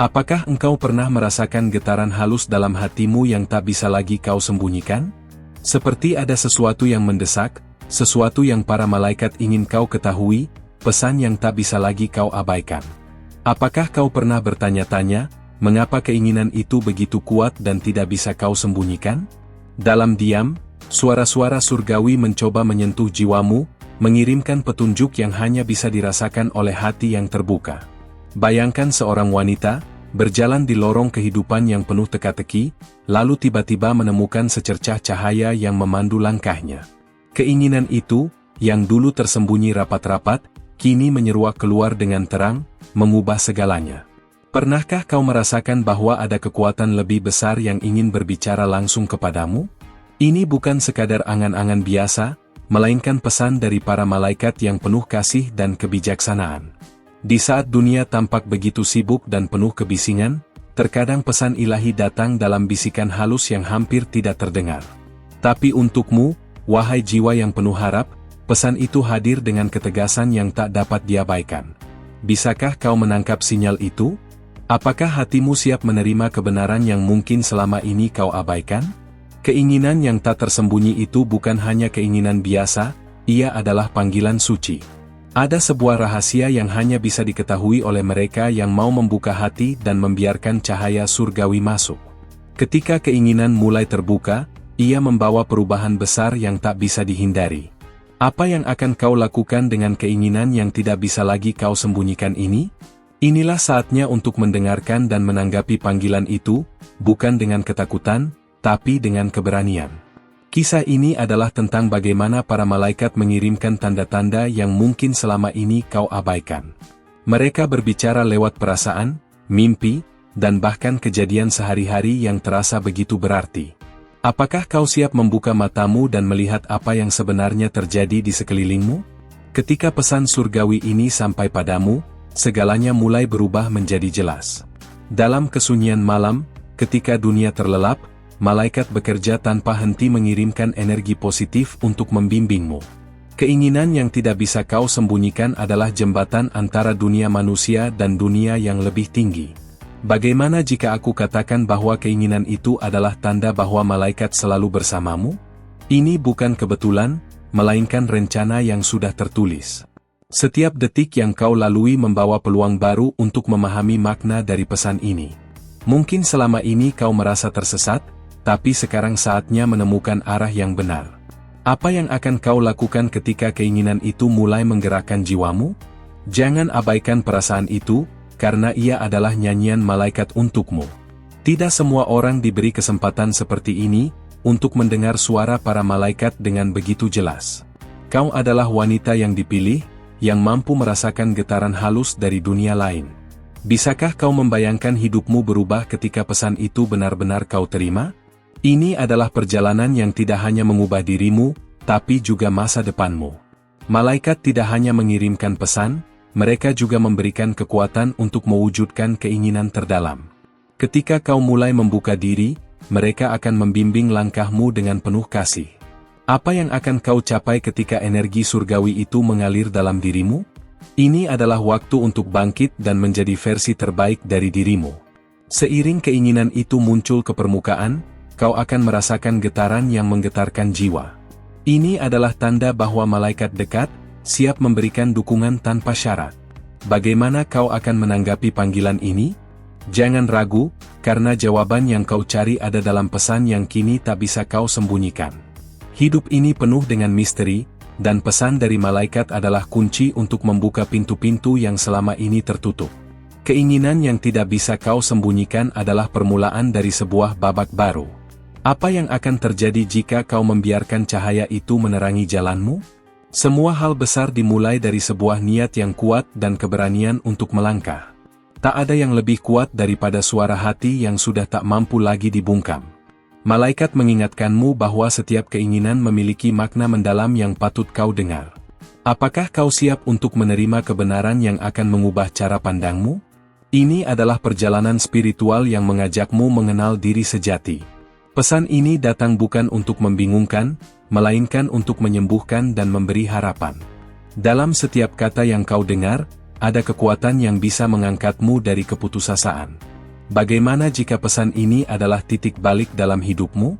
Apakah engkau pernah merasakan getaran halus dalam hatimu yang tak bisa lagi kau sembunyikan? Seperti ada sesuatu yang mendesak, sesuatu yang para malaikat ingin kau ketahui, pesan yang tak bisa lagi kau abaikan. Apakah kau pernah bertanya-tanya, mengapa keinginan itu begitu kuat dan tidak bisa kau sembunyikan? Dalam diam, suara-suara surgawi mencoba menyentuh jiwamu, mengirimkan petunjuk yang hanya bisa dirasakan oleh hati yang terbuka. Bayangkan seorang wanita, berjalan di lorong kehidupan yang penuh teka-teki, lalu tiba-tiba menemukan secercah cahaya yang memandu langkahnya. Keinginan itu, yang dulu tersembunyi rapat-rapat, kini menyeruak keluar dengan terang, mengubah segalanya. Pernahkah kau merasakan bahwa ada kekuatan lebih besar yang ingin berbicara langsung kepadamu? Ini bukan sekadar angan-angan biasa, melainkan pesan dari para malaikat yang penuh kasih dan kebijaksanaan. Di saat dunia tampak begitu sibuk dan penuh kebisingan, terkadang pesan ilahi datang dalam bisikan halus yang hampir tidak terdengar. Tapi untukmu, wahai jiwa yang penuh harap, pesan itu hadir dengan ketegasan yang tak dapat diabaikan. Bisakah kau menangkap sinyal itu? Apakah hatimu siap menerima kebenaran yang mungkin selama ini kau abaikan? Keinginan yang tak tersembunyi itu bukan hanya keinginan biasa, ia adalah panggilan suci. Ada sebuah rahasia yang hanya bisa diketahui oleh mereka yang mau membuka hati dan membiarkan cahaya surgawi masuk. Ketika keinginan mulai terbuka, ia membawa perubahan besar yang tak bisa dihindari. Apa yang akan kau lakukan dengan keinginan yang tidak bisa lagi kau sembunyikan ini? Inilah saatnya untuk mendengarkan dan menanggapi panggilan itu, bukan dengan ketakutan, tapi dengan keberanian. Kisah ini adalah tentang bagaimana para malaikat mengirimkan tanda-tanda yang mungkin selama ini kau abaikan. Mereka berbicara lewat perasaan, mimpi, dan bahkan kejadian sehari-hari yang terasa begitu berarti. Apakah kau siap membuka matamu dan melihat apa yang sebenarnya terjadi di sekelilingmu? Ketika pesan surgawi ini sampai padamu, segalanya mulai berubah menjadi jelas. Dalam kesunyian malam, ketika dunia terlelap, malaikat bekerja tanpa henti mengirimkan energi positif untuk membimbingmu. Keinginan yang tidak bisa kau sembunyikan adalah jembatan antara dunia manusia dan dunia yang lebih tinggi. Bagaimana jika aku katakan bahwa keinginan itu adalah tanda bahwa malaikat selalu bersamamu? Ini bukan kebetulan, melainkan rencana yang sudah tertulis. Setiap detik yang kau lalui membawa peluang baru untuk memahami makna dari pesan ini. Mungkin selama ini kau merasa tersesat, tapi sekarang saatnya menemukan arah yang benar. Apa yang akan kau lakukan ketika keinginan itu mulai menggerakkan jiwamu? Jangan abaikan perasaan itu, karena ia adalah nyanyian malaikat untukmu. Tidak semua orang diberi kesempatan seperti ini, untuk mendengar suara para malaikat dengan begitu jelas. Kau adalah wanita yang dipilih, yang mampu merasakan getaran halus dari dunia lain. Bisakah kau membayangkan hidupmu berubah ketika pesan itu benar-benar kau terima? Ini adalah perjalanan yang tidak hanya mengubah dirimu, tapi juga masa depanmu. Malaikat tidak hanya mengirimkan pesan, mereka juga memberikan kekuatan untuk mewujudkan keinginan terdalam. Ketika kau mulai membuka diri, mereka akan membimbing langkahmu dengan penuh kasih. Apa yang akan kau capai ketika energi surgawi itu mengalir dalam dirimu? Ini adalah waktu untuk bangkit dan menjadi versi terbaik dari dirimu. Seiring keinginan itu muncul ke permukaan, kau akan merasakan getaran yang menggetarkan jiwa. Ini adalah tanda bahwa malaikat dekat, siap memberikan dukungan tanpa syarat. Bagaimana kau akan menanggapi panggilan ini? Jangan ragu, karena jawaban yang kau cari ada dalam pesan yang kini tak bisa kau sembunyikan. Hidup ini penuh dengan misteri, dan pesan dari malaikat adalah kunci untuk membuka pintu-pintu yang selama ini tertutup. Keinginan yang tidak bisa kau sembunyikan adalah permulaan dari sebuah babak baru. Apa yang akan terjadi jika kau membiarkan cahaya itu menerangi jalanmu? Semua hal besar dimulai dari sebuah niat yang kuat dan keberanian untuk melangkah. Tak ada yang lebih kuat daripada suara hati yang sudah tak mampu lagi dibungkam. Malaikat mengingatkanmu bahwa setiap keinginan memiliki makna mendalam yang patut kau dengar. Apakah kau siap untuk menerima kebenaran yang akan mengubah cara pandangmu? Ini adalah perjalanan spiritual yang mengajakmu mengenal diri sejati. Pesan ini datang bukan untuk membingungkan, melainkan untuk menyembuhkan dan memberi harapan. Dalam setiap kata yang kau dengar, ada kekuatan yang bisa mengangkatmu dari keputusasaan. Bagaimana jika pesan ini adalah titik balik dalam hidupmu?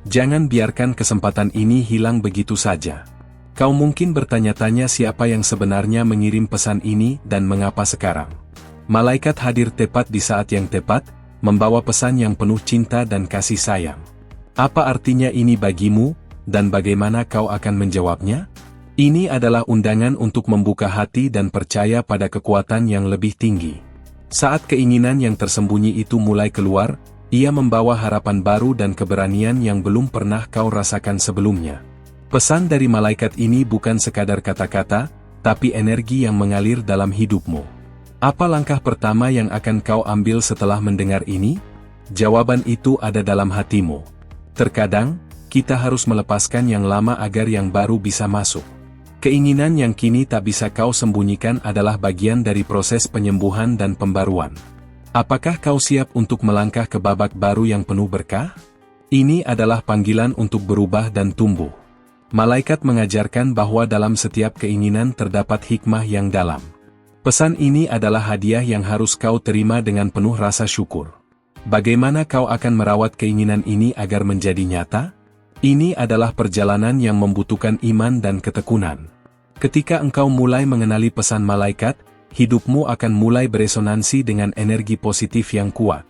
Jangan biarkan kesempatan ini hilang begitu saja. Kau mungkin bertanya-tanya siapa yang sebenarnya mengirim pesan ini dan mengapa sekarang. Malaikat hadir tepat di saat yang tepat, membawa pesan yang penuh cinta dan kasih sayang. Apa artinya ini bagimu, dan bagaimana kau akan menjawabnya? Ini adalah undangan untuk membuka hati dan percaya pada kekuatan yang lebih tinggi. Saat keinginan yang tersembunyi itu mulai keluar, ia membawa harapan baru dan keberanian yang belum pernah kau rasakan sebelumnya. Pesan dari malaikat ini bukan sekadar kata-kata, tapi energi yang mengalir dalam hidupmu. Apa langkah pertama yang akan kau ambil setelah mendengar ini? Jawaban itu ada dalam hatimu. Terkadang, kita harus melepaskan yang lama agar yang baru bisa masuk. Keinginan yang kini tak bisa kau sembunyikan adalah bagian dari proses penyembuhan dan pembaruan. Apakah kau siap untuk melangkah ke babak baru yang penuh berkah? Ini adalah panggilan untuk berubah dan tumbuh. Malaikat mengajarkan bahwa dalam setiap keinginan terdapat hikmah yang dalam. Pesan ini adalah hadiah yang harus kau terima dengan penuh rasa syukur. Bagaimana kau akan merawat keinginan ini agar menjadi nyata? Ini adalah perjalanan yang membutuhkan iman dan ketekunan. Ketika engkau mulai mengenali pesan malaikat, hidupmu akan mulai beresonansi dengan energi positif yang kuat.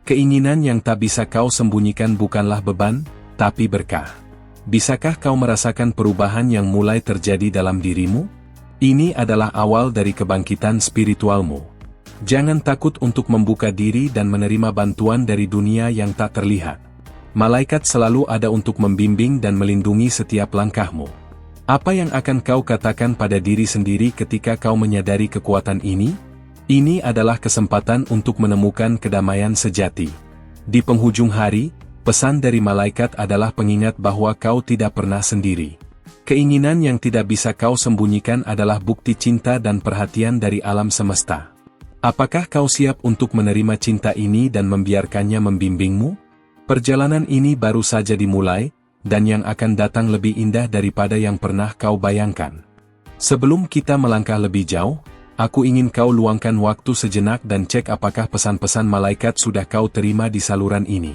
Keinginan yang tak bisa kau sembunyikan bukanlah beban, tapi berkah. Bisakah kau merasakan perubahan yang mulai terjadi dalam dirimu? Ini adalah awal dari kebangkitan spiritualmu. Jangan takut untuk membuka diri dan menerima bantuan dari dunia yang tak terlihat. Malaikat selalu ada untuk membimbing dan melindungi setiap langkahmu. Apa yang akan kau katakan pada diri sendiri ketika kau menyadari kekuatan ini? Ini adalah kesempatan untuk menemukan kedamaian sejati. Di penghujung hari, pesan dari malaikat adalah pengingat bahwa kau tidak pernah sendiri. Keinginan yang tidak bisa kau sembunyikan adalah bukti cinta dan perhatian dari alam semesta. Apakah kau siap untuk menerima cinta ini dan membiarkannya membimbingmu? Perjalanan ini baru saja dimulai, dan yang akan datang lebih indah daripada yang pernah kau bayangkan. Sebelum kita melangkah lebih jauh, aku ingin kau luangkan waktu sejenak dan cek apakah pesan-pesan malaikat sudah kau terima di saluran ini.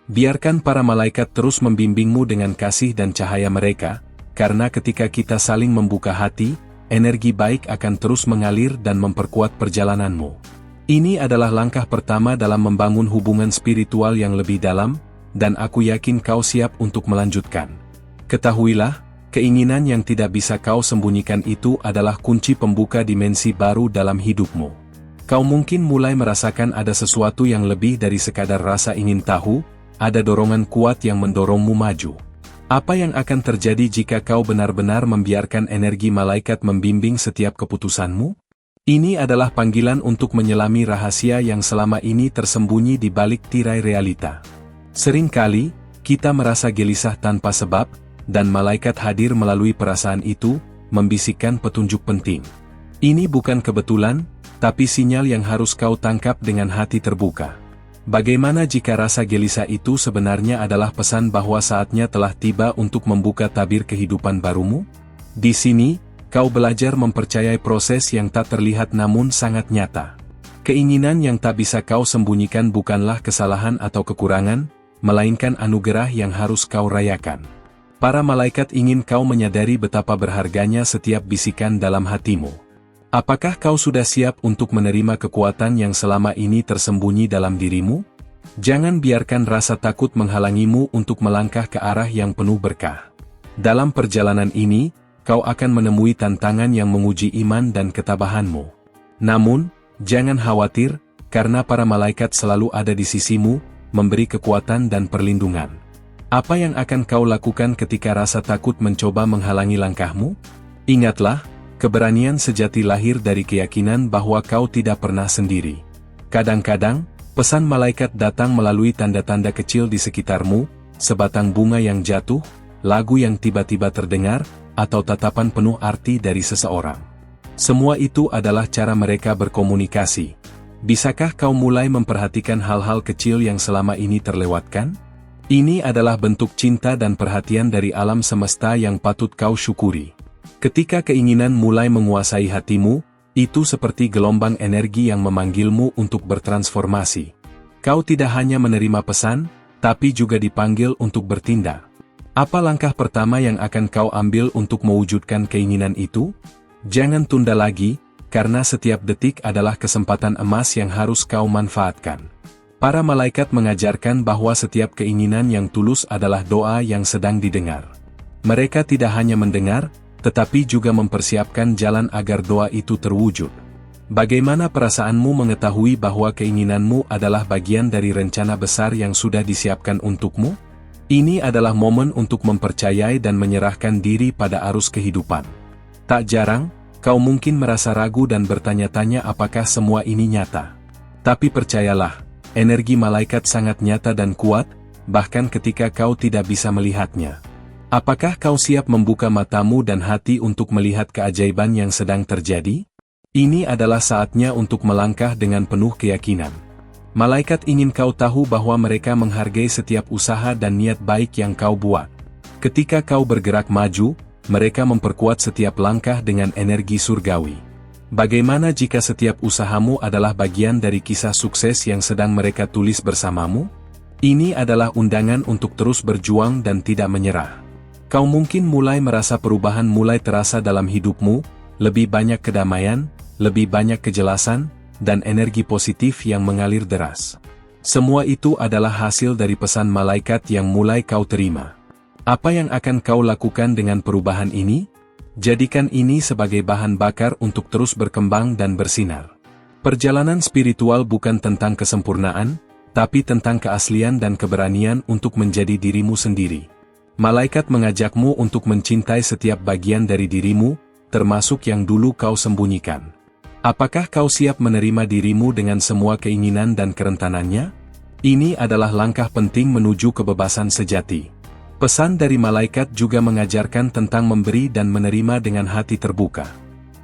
Biarkan para malaikat terus membimbingmu dengan kasih dan cahaya mereka, karena ketika kita saling membuka hati, energi baik akan terus mengalir dan memperkuat perjalananmu. Ini adalah langkah pertama dalam membangun hubungan spiritual yang lebih dalam, dan aku yakin kau siap untuk melanjutkan. Ketahuilah, keinginan yang tidak bisa kau sembunyikan itu adalah kunci pembuka dimensi baru dalam hidupmu. Kau mungkin mulai merasakan ada sesuatu yang lebih dari sekadar rasa ingin tahu, ada dorongan kuat yang mendorongmu maju. Apa yang akan terjadi jika kau benar-benar membiarkan energi malaikat membimbing setiap keputusanmu? Ini adalah panggilan untuk menyelami rahasia yang selama ini tersembunyi di balik tirai realita. Seringkali, kita merasa gelisah tanpa sebab, dan malaikat hadir melalui perasaan itu, membisikkan petunjuk penting. Ini bukan kebetulan, tapi sinyal yang harus kau tangkap dengan hati terbuka. Bagaimana jika rasa gelisah itu sebenarnya adalah pesan bahwa saatnya telah tiba untuk membuka tabir kehidupan barumu? Di sini, kau belajar mempercayai proses yang tak terlihat namun sangat nyata. Keinginan yang tak bisa kau sembunyikan bukanlah kesalahan atau kekurangan, melainkan anugerah yang harus kau rayakan. Para malaikat ingin kau menyadari betapa berharganya setiap bisikan dalam hatimu. Apakah kau sudah siap untuk menerima kekuatan yang selama ini tersembunyi dalam dirimu? Jangan biarkan rasa takut menghalangimu untuk melangkah ke arah yang penuh berkah. Dalam perjalanan ini, kau akan menemui tantangan yang menguji iman dan ketabahanmu. Namun, jangan khawatir, karena para malaikat selalu ada di sisimu, memberi kekuatan dan perlindungan. Apa yang akan kau lakukan ketika rasa takut mencoba menghalangi langkahmu? Ingatlah, keberanian sejati lahir dari keyakinan bahwa kau tidak pernah sendiri. Kadang-kadang, pesan malaikat datang melalui tanda-tanda kecil di sekitarmu, sebatang bunga yang jatuh, lagu yang tiba-tiba terdengar, atau tatapan penuh arti dari seseorang. Semua itu adalah cara mereka berkomunikasi. Bisakah kau mulai memperhatikan hal-hal kecil yang selama ini terlewatkan? Ini adalah bentuk cinta dan perhatian dari alam semesta yang patut kau syukuri. Ketika keinginan mulai menguasai hatimu, itu seperti gelombang energi yang memanggilmu untuk bertransformasi. Kau tidak hanya menerima pesan, tapi juga dipanggil untuk bertindak. Apa langkah pertama yang akan kau ambil untuk mewujudkan keinginan itu? Jangan tunda lagi, karena setiap detik adalah kesempatan emas yang harus kau manfaatkan. Para malaikat mengajarkan bahwa setiap keinginan yang tulus adalah doa yang sedang didengar. Mereka tidak hanya mendengar, tetapi juga mempersiapkan jalan agar doa itu terwujud. Bagaimana perasaanmu mengetahui bahwa keinginanmu adalah bagian dari rencana besar yang sudah disiapkan untukmu? Ini adalah momen untuk mempercayai dan menyerahkan diri pada arus kehidupan. Tak jarang, kau mungkin merasa ragu dan bertanya-tanya apakah semua ini nyata. Tapi percayalah, energi malaikat sangat nyata dan kuat, bahkan ketika kau tidak bisa melihatnya. Apakah kau siap membuka matamu dan hati untuk melihat keajaiban yang sedang terjadi? Ini adalah saatnya untuk melangkah dengan penuh keyakinan. Malaikat ingin kau tahu bahwa mereka menghargai setiap usaha dan niat baik yang kau buat. Ketika kau bergerak maju, mereka memperkuat setiap langkah dengan energi surgawi. Bagaimana jika setiap usahamu adalah bagian dari kisah sukses yang sedang mereka tulis bersamamu? Ini adalah undangan untuk terus berjuang dan tidak menyerah. Kau mungkin mulai merasa perubahan mulai terasa dalam hidupmu, lebih banyak kedamaian, lebih banyak kejelasan, dan energi positif yang mengalir deras. Semua itu adalah hasil dari pesan malaikat yang mulai kau terima. Apa yang akan kau lakukan dengan perubahan ini? Jadikan ini sebagai bahan bakar untuk terus berkembang dan bersinar. Perjalanan spiritual bukan tentang kesempurnaan, tapi tentang keaslian dan keberanian untuk menjadi dirimu sendiri. Malaikat mengajakmu untuk mencintai setiap bagian dari dirimu, termasuk yang dulu kau sembunyikan. Apakah kau siap menerima dirimu dengan semua keinginan dan kerentanannya? Ini adalah langkah penting menuju kebebasan sejati. Pesan dari malaikat juga mengajarkan tentang memberi dan menerima dengan hati terbuka.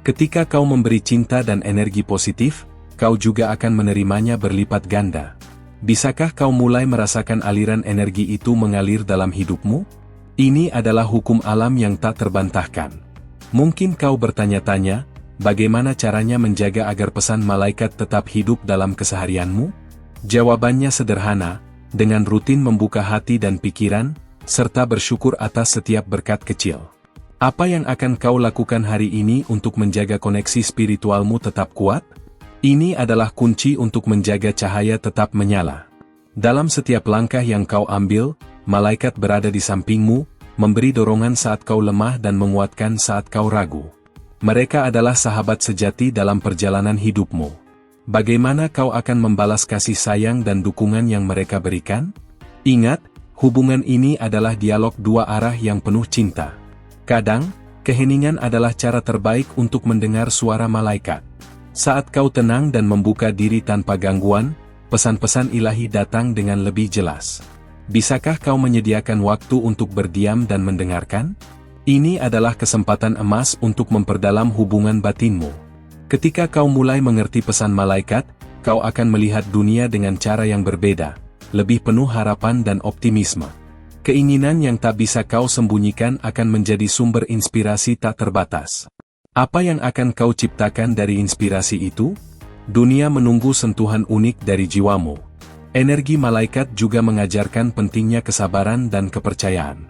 Ketika kau memberi cinta dan energi positif, kau juga akan menerimanya berlipat ganda. Bisakah kau mulai merasakan aliran energi itu mengalir dalam hidupmu? Ini adalah hukum alam yang tak terbantahkan. Mungkin kau bertanya-tanya, bagaimana caranya menjaga agar pesan malaikat tetap hidup dalam keseharianmu? Jawabannya sederhana, dengan rutin membuka hati dan pikiran, serta bersyukur atas setiap berkat kecil. Apa yang akan kau lakukan hari ini untuk menjaga koneksi spiritualmu tetap kuat? Ini adalah kunci untuk menjaga cahaya tetap menyala. Dalam setiap langkah yang kau ambil, malaikat berada di sampingmu, memberi dorongan saat kau lemah dan menguatkan saat kau ragu. Mereka adalah sahabat sejati dalam perjalanan hidupmu. Bagaimana kau akan membalas kasih sayang dan dukungan yang mereka berikan? Ingat, hubungan ini adalah dialog dua arah yang penuh cinta. Kadang, keheningan adalah cara terbaik untuk mendengar suara malaikat. Saat kau tenang dan membuka diri tanpa gangguan, pesan-pesan ilahi datang dengan lebih jelas. Bisakah kau menyediakan waktu untuk berdiam dan mendengarkan? Ini adalah kesempatan emas untuk memperdalam hubungan batinmu. Ketika kau mulai mengerti pesan malaikat, kau akan melihat dunia dengan cara yang berbeda, lebih penuh harapan dan optimisme. Keinginan yang tak bisa kau sembunyikan akan menjadi sumber inspirasi tak terbatas. Apa yang akan kau ciptakan dari inspirasi itu? Dunia menunggu sentuhan unik dari jiwamu. Energi malaikat juga mengajarkan pentingnya kesabaran dan kepercayaan.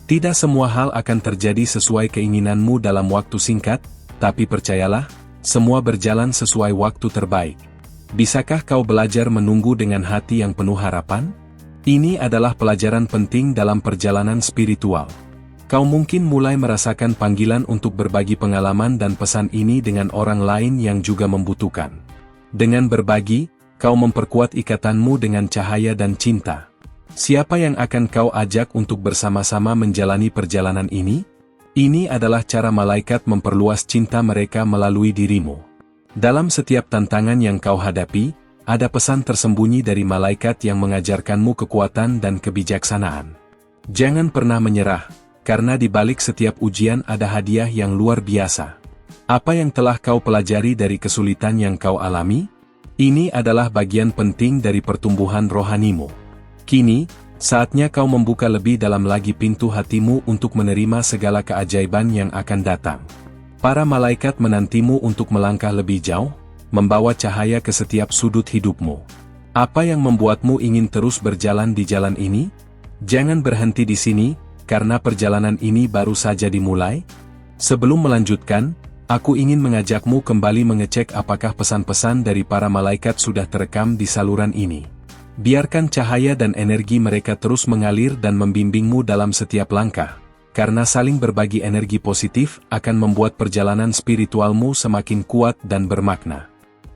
Tidak semua hal akan terjadi sesuai keinginanmu dalam waktu singkat, tapi percayalah, semua berjalan sesuai waktu terbaik. Bisakah kau belajar menunggu dengan hati yang penuh harapan? Ini adalah pelajaran penting dalam perjalanan spiritual. Kau mungkin mulai merasakan panggilan untuk berbagi pengalaman dan pesan ini dengan orang lain yang juga membutuhkan. Dengan berbagi, kau memperkuat ikatanmu dengan cahaya dan cinta. Siapa yang akan kau ajak untuk bersama-sama menjalani perjalanan ini? Ini adalah cara malaikat memperluas cinta mereka melalui dirimu. Dalam setiap tantangan yang kau hadapi, ada pesan tersembunyi dari malaikat yang mengajarkanmu kekuatan dan kebijaksanaan. Jangan pernah menyerah, karena di balik setiap ujian ada hadiah yang luar biasa. Apa yang telah kau pelajari dari kesulitan yang kau alami? Ini adalah bagian penting dari pertumbuhan rohanimu. Kini, saatnya kau membuka lebih dalam lagi pintu hatimu untuk menerima segala keajaiban yang akan datang. Para malaikat menantimu untuk melangkah lebih jauh, membawa cahaya ke setiap sudut hidupmu. Apa yang membuatmu ingin terus berjalan di jalan ini? Jangan berhenti di sini, karena perjalanan ini baru saja dimulai. Sebelum melanjutkan, aku ingin mengajakmu kembali mengecek apakah pesan-pesan dari para malaikat sudah terekam di saluran ini. Biarkan cahaya dan energi mereka terus mengalir dan membimbingmu dalam setiap langkah, karena saling berbagi energi positif akan membuat perjalanan spiritualmu semakin kuat dan bermakna.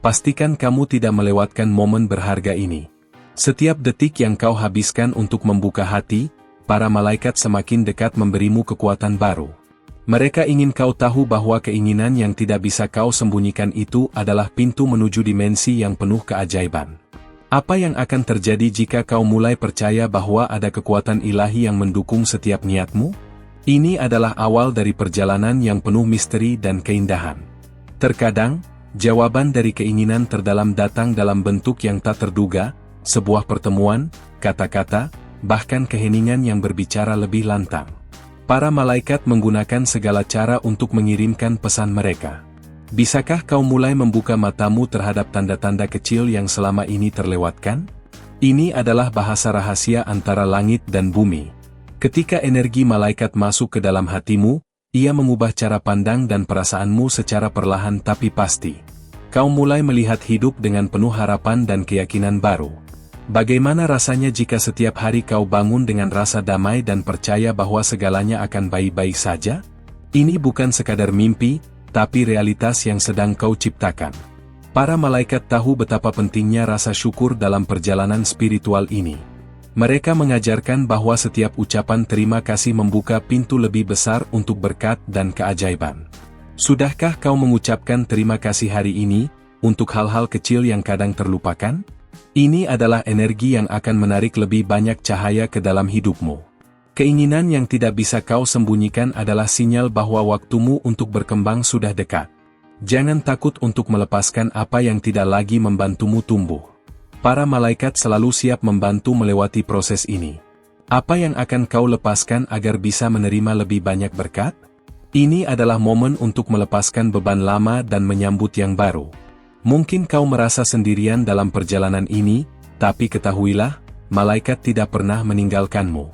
Pastikan kamu tidak melewatkan momen berharga ini. Setiap detik yang kau habiskan untuk membuka hati, para malaikat semakin dekat memberimu kekuatan baru. Mereka ingin kau tahu bahwa keinginan yang tidak bisa kau sembunyikan itu adalah pintu menuju dimensi yang penuh keajaiban. Apa yang akan terjadi jika kau mulai percaya bahwa ada kekuatan ilahi yang mendukung setiap niatmu? Ini adalah awal dari perjalanan yang penuh misteri dan keindahan. Terkadang, jawaban dari keinginan terdalam datang dalam bentuk yang tak terduga, sebuah pertemuan, kata-kata, bahkan keheningan yang berbicara lebih lantang. Para malaikat menggunakan segala cara untuk mengirimkan pesan mereka. Bisakah kau mulai membuka matamu terhadap tanda-tanda kecil yang selama ini terlewatkan? Ini adalah bahasa rahasia antara langit dan bumi. Ketika energi malaikat masuk ke dalam hatimu, ia mengubah cara pandang dan perasaanmu secara perlahan tapi pasti. Kau mulai melihat hidup dengan penuh harapan dan keyakinan baru. Bagaimana rasanya jika setiap hari kau bangun dengan rasa damai dan percaya bahwa segalanya akan baik-baik saja? Ini bukan sekadar mimpi, tapi realitas yang sedang kau ciptakan. Para malaikat tahu betapa pentingnya rasa syukur dalam perjalanan spiritual ini. Mereka mengajarkan bahwa setiap ucapan terima kasih membuka pintu lebih besar untuk berkat dan keajaiban. Sudahkah kau mengucapkan terima kasih hari ini, untuk hal-hal kecil yang kadang terlupakan? Ini adalah energi yang akan menarik lebih banyak cahaya ke dalam hidupmu. Keinginan yang tidak bisa kau sembunyikan adalah sinyal bahwa waktumu untuk berkembang sudah dekat. Jangan takut untuk melepaskan apa yang tidak lagi membantumu tumbuh. Para malaikat selalu siap membantu melewati proses ini. Apa yang akan kau lepaskan agar bisa menerima lebih banyak berkat? Ini adalah momen untuk melepaskan beban lama dan menyambut yang baru. Mungkin kau merasa sendirian dalam perjalanan ini, tapi ketahuilah, malaikat tidak pernah meninggalkanmu.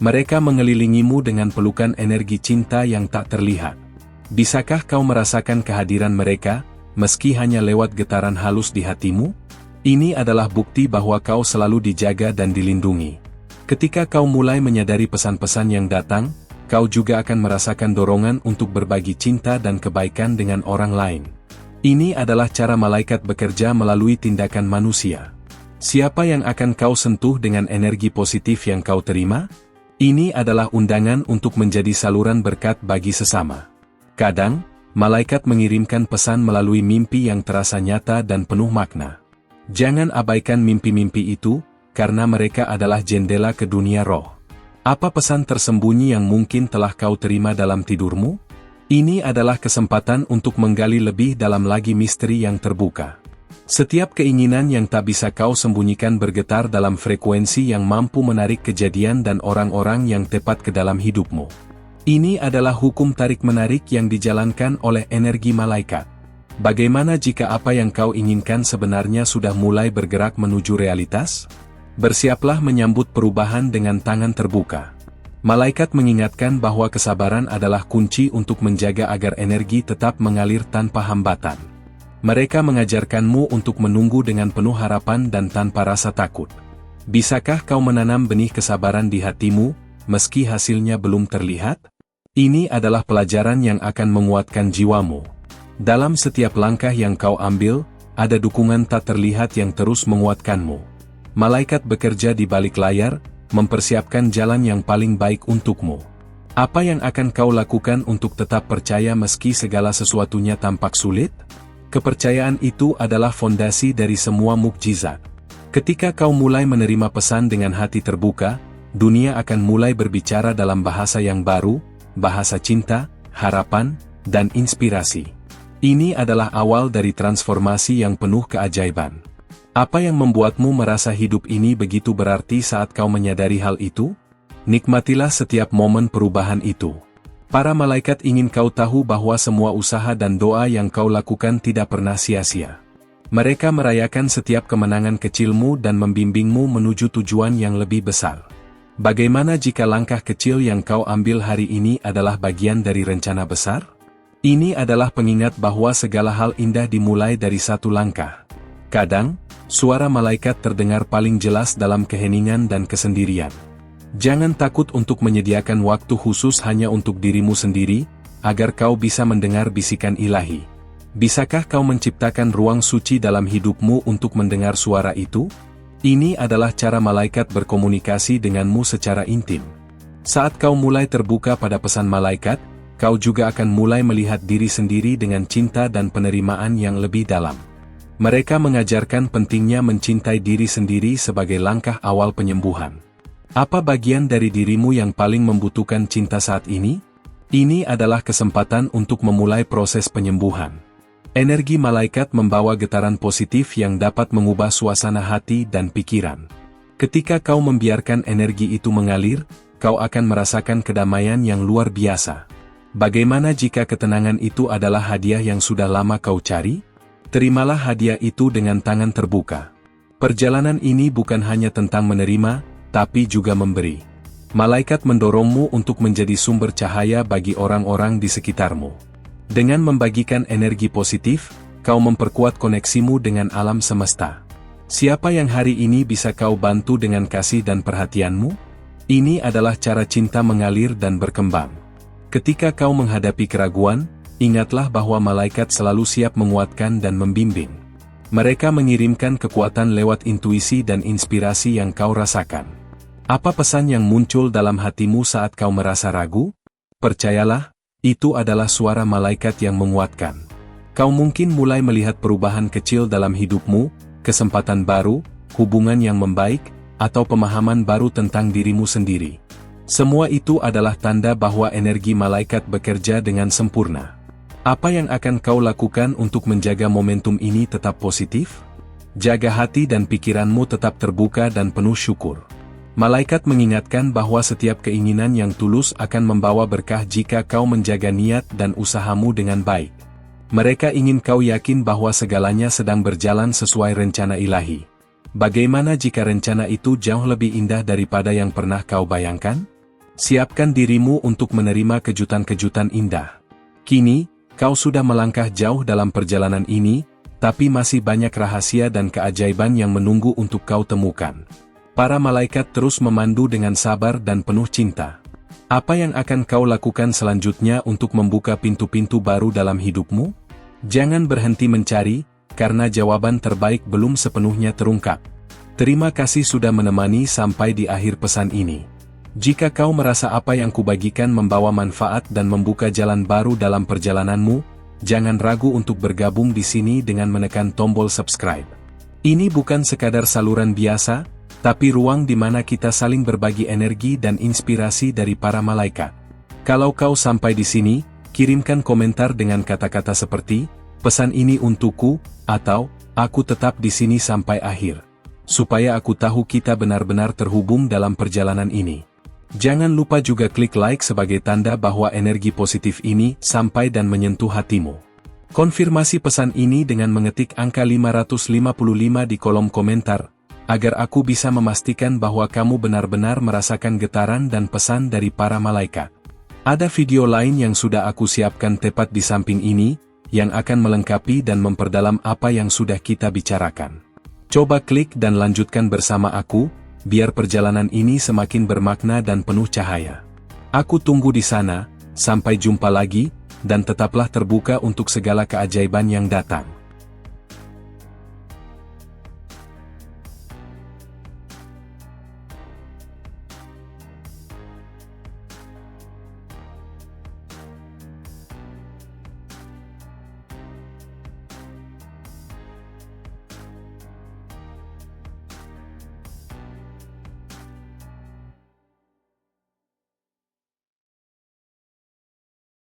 Mereka mengelilingimu dengan pelukan energi cinta yang tak terlihat. Bisakah kau merasakan kehadiran mereka, meski hanya lewat getaran halus di hatimu? Ini adalah bukti bahwa kau selalu dijaga dan dilindungi. Ketika kau mulai menyadari pesan-pesan yang datang, kau juga akan merasakan dorongan untuk berbagi cinta dan kebaikan dengan orang lain. Ini adalah cara malaikat bekerja melalui tindakan manusia. Siapa yang akan kau sentuh dengan energi positif yang kau terima? Ini adalah undangan untuk menjadi saluran berkat bagi sesama. Kadang, malaikat mengirimkan pesan melalui mimpi yang terasa nyata dan penuh makna. Jangan abaikan mimpi-mimpi itu, karena mereka adalah jendela ke dunia roh. Apa pesan tersembunyi yang mungkin telah kau terima dalam tidurmu? Ini adalah kesempatan untuk menggali lebih dalam lagi misteri yang terbuka. Setiap keinginan yang tak bisa kau sembunyikan bergetar dalam frekuensi yang mampu menarik kejadian dan orang-orang yang tepat ke dalam hidupmu. Ini adalah hukum tarik-menarik yang dijalankan oleh energi malaikat. Bagaimana jika apa yang kau inginkan sebenarnya sudah mulai bergerak menuju realitas? Bersiaplah menyambut perubahan dengan tangan terbuka. Malaikat mengingatkan bahwa kesabaran adalah kunci untuk menjaga agar energi tetap mengalir tanpa hambatan. Mereka mengajarkanmu untuk menunggu dengan penuh harapan dan tanpa rasa takut. Bisakah kau menanam benih kesabaran di hatimu, meski hasilnya belum terlihat? Ini adalah pelajaran yang akan menguatkan jiwamu. Dalam setiap langkah yang kau ambil, ada dukungan tak terlihat yang terus menguatkanmu. Malaikat bekerja di balik layar, mempersiapkan jalan yang paling baik untukmu. Apa yang akan kau lakukan untuk tetap percaya meski segala sesuatunya tampak sulit? Kepercayaan itu adalah fondasi dari semua mukjizat. Ketika kau mulai menerima pesan dengan hati terbuka, dunia akan mulai berbicara dalam bahasa yang baru, bahasa cinta, harapan, dan inspirasi. Ini adalah awal dari transformasi yang penuh keajaiban. Apa yang membuatmu merasa hidup ini begitu berarti saat kau menyadari hal itu? Nikmatilah setiap momen perubahan itu. Para malaikat ingin kau tahu bahwa semua usaha dan doa yang kau lakukan tidak pernah sia-sia. Mereka merayakan setiap kemenangan kecilmu dan membimbingmu menuju tujuan yang lebih besar. Bagaimana jika langkah kecil yang kau ambil hari ini adalah bagian dari rencana besar? Ini adalah pengingat bahwa segala hal indah dimulai dari satu langkah. Kadang, suara malaikat terdengar paling jelas dalam keheningan dan kesendirian. Jangan takut untuk menyediakan waktu khusus hanya untuk dirimu sendiri, agar kau bisa mendengar bisikan ilahi. Bisakah kau menciptakan ruang suci dalam hidupmu untuk mendengar suara itu? Ini adalah cara malaikat berkomunikasi denganmu secara intim. Saat kau mulai terbuka pada pesan malaikat, kau juga akan mulai melihat diri sendiri dengan cinta dan penerimaan yang lebih dalam. Mereka mengajarkan pentingnya mencintai diri sendiri sebagai langkah awal penyembuhan. Apa bagian dari dirimu yang paling membutuhkan cinta saat ini? Ini adalah kesempatan untuk memulai proses penyembuhan. Energi malaikat membawa getaran positif yang dapat mengubah suasana hati dan pikiran. Ketika kau membiarkan energi itu mengalir, kau akan merasakan kedamaian yang luar biasa. Bagaimana jika ketenangan itu adalah hadiah yang sudah lama kau cari? Terimalah hadiah itu dengan tangan terbuka. Perjalanan ini bukan hanya tentang menerima, tapi juga memberi. Malaikat mendorongmu untuk menjadi sumber cahaya bagi orang-orang di sekitarmu. Dengan membagikan energi positif, kau memperkuat koneksimu dengan alam semesta. Siapa yang hari ini bisa kau bantu dengan kasih dan perhatianmu? Ini adalah cara cinta mengalir dan berkembang. Ketika kau menghadapi keraguan, ingatlah bahwa malaikat selalu siap menguatkan dan membimbing. Mereka mengirimkan kekuatan lewat intuisi dan inspirasi yang kau rasakan. Apa pesan yang muncul dalam hatimu saat kau merasa ragu? Percayalah, itu adalah suara malaikat yang menguatkan. Kau mungkin mulai melihat perubahan kecil dalam hidupmu, kesempatan baru, hubungan yang membaik, atau pemahaman baru tentang dirimu sendiri. Semua itu adalah tanda bahwa energi malaikat bekerja dengan sempurna. Apa yang akan kau lakukan untuk menjaga momentum ini tetap positif? Jaga hati dan pikiranmu tetap terbuka dan penuh syukur. Malaikat mengingatkan bahwa setiap keinginan yang tulus akan membawa berkah jika kau menjaga niat dan usahamu dengan baik. Mereka ingin kau yakin bahwa segalanya sedang berjalan sesuai rencana ilahi. Bagaimana jika rencana itu jauh lebih indah daripada yang pernah kau bayangkan? Siapkan dirimu untuk menerima kejutan-kejutan indah. Kini, kau sudah melangkah jauh dalam perjalanan ini, tapi masih banyak rahasia dan keajaiban yang menunggu untuk kau temukan. Para malaikat terus memandu dengan sabar dan penuh cinta. Apa yang akan kau lakukan selanjutnya untuk membuka pintu-pintu baru dalam hidupmu? Jangan berhenti mencari, karena jawaban terbaik belum sepenuhnya terungkap. Terima kasih sudah menemani sampai di akhir pesan ini. Jika kau merasa apa yang kubagikan membawa manfaat dan membuka jalan baru dalam perjalananmu, jangan ragu untuk bergabung di sini dengan menekan tombol subscribe. Ini bukan sekadar saluran biasa, tapi ruang di mana kita saling berbagi energi dan inspirasi dari para malaikat. Kalau kau sampai di sini, kirimkan komentar dengan kata-kata seperti, "Pesan ini untukku," atau "Aku tetap di sini sampai akhir." Supaya aku tahu kita benar-benar terhubung dalam perjalanan ini. Jangan lupa juga klik like sebagai tanda bahwa energi positif ini sampai dan menyentuh hatimu. Konfirmasi pesan ini dengan mengetik angka 555 di kolom komentar, agar aku bisa memastikan bahwa kamu benar-benar merasakan getaran dan pesan dari para malaikat. Ada video lain yang sudah aku siapkan tepat di samping ini, yang akan melengkapi dan memperdalam apa yang sudah kita bicarakan. Coba klik dan lanjutkan bersama aku, biar perjalanan ini semakin bermakna dan penuh cahaya. Aku tunggu di sana, sampai jumpa lagi, dan tetaplah terbuka untuk segala keajaiban yang datang.